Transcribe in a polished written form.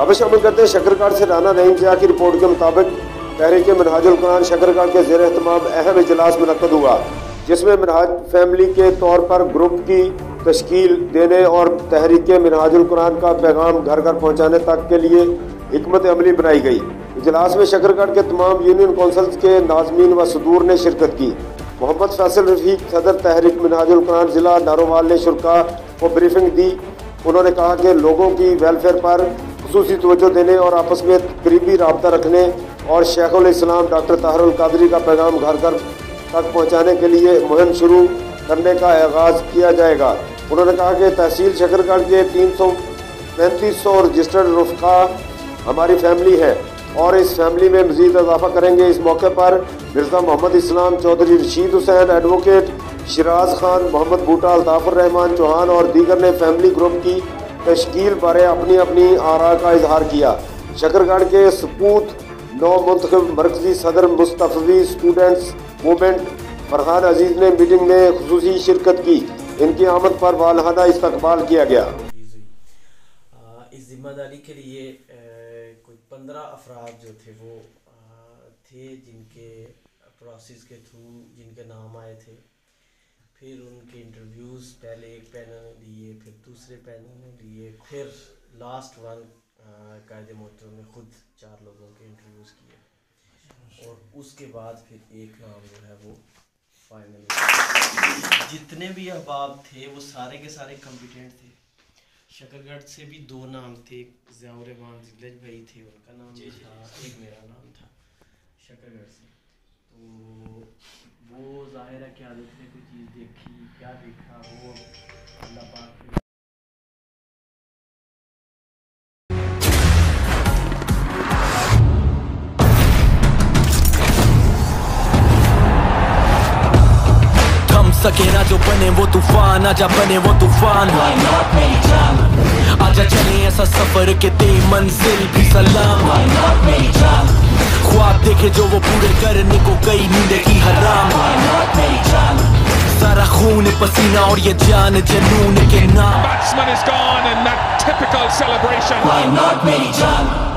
अब शामिल करते हैं शकरकाट से राना नईम जिया की रिपोर्ट के मुताबिक तहरीक मिनहाजुल कुरान शकरकाट के ज़ेर एहतमाम अहम इजलास मुनक्कद हुआ, जिसमें मिनहाज फैमिली के तौर पर ग्रुप की तश्कील देने और तहरीक मिनहाजुल कुरान का पैगाम घर घर पहुँचाने तक के लिए हिकमत अमली बनाई गई। इजलास में शकरकाट के तमाम यूनियन कौंसल्स के नाज़मीन व सदूर ने शिरकत की। मोहम्मद फैसल रफीक सदर तहरीक मिनहाजुल कुरान ज़िला नारोवाल ने शुरा को ब्रीफिंग दी। उन्होंने कहा कि लोगों की वेलफेयर पर खुसूसी तवज्जो देने और आपस में करीबी रब्ता रखने और शेखुल इस्लाम डॉक्टर ताहिरुल कादरी का पैगाम घर घर तक पहुँचाने के लिए मुहिम शुरू करने का आगाज़ किया जाएगा। उन्होंने कहा कि तहसील शकरकाट के 335 रजिस्टर्ड रुफ़का हमारी फैमिली है और इस फैमिली में मज़ीद इजाफा करेंगे। इस मौके पर मिर्ज़ा मोहम्मद इस्लाम चौधरी, रशीद हुसैन, एडवोकेट शिराज खान, मोहम्मद बूटा, अल्ताफ़ुर रहमान चौहान और दीगर ने फैमिली ग्रुप की तश्कील बारे अपनी अपनी आरा का इजहार किया। शकरकाट के सपूत नौ मुंतखब मरकजी सदर मुस्तफ़ी स्टूडेंट्स मूवमेंट फरहान अजीज़ ने मीटिंग में खुसूसी शिरकत की। इनकी आमद पर वालहाना इस्तकबाल किया गया। इस जिम्मेदारी के लिए कोई 15 अफराद जो थे वो थे, जिनके प्रोसेस के थ्रू जिनके नाम आए थे। फिर उनके इंटरव्यूज़ पहले एक पैनल ने लिए, फिर दूसरे पैनल ने लिए, फिर लास्ट वन कायदे मोहतरम ने खुद 4 लोगों के इंटरव्यूज़ किए और उसके बाद फिर एक नाम जो है वो फाइनल। जितने भी अहबाब थे वो सारे के सारे कॉम्पिटेंट थे। शकरगढ़ से भी 2 नाम थे, ज़ियाउर रहमान जिलज भाई थे, उनका नाम था, एक मेरा नाम था शकरगढ़ से। तो वो ज़ाहिर है कि आदत ने कोई चीज़ देखी, क्या देखा वो अल्लाह पाक। सके ना जो बने वो तूफान, आजा बने वो तूफान। आजा चले ऐसा सफर के ते मंजिल भी सलाम। ख्वाब देखे जो वो पूरे करने को गई नींद की हराम। सारा खून पसीना और ये जान जनून के नाम। Batsman is gone and that typical celebration. Why not मेरी जान?